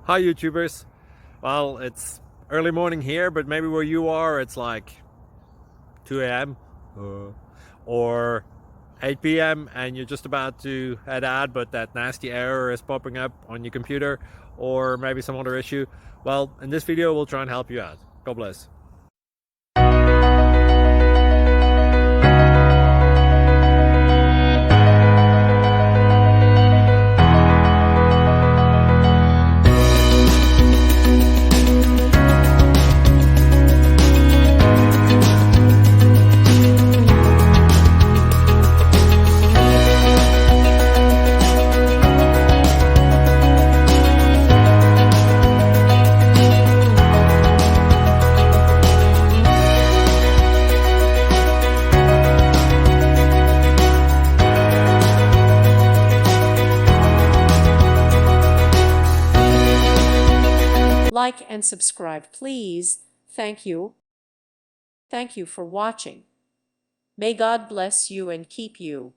Hi YouTubers. Well, it's early morning here, but maybe where you are it's like 2 a.m. Or 8 p.m. and you're just about to head out, but that nasty error is popping up on your computer, or maybe some other issue. Well, in this video we'll try and help you out. God bless. Like and subscribe, please. Thank you. Thank you for watching. May God bless you and keep you.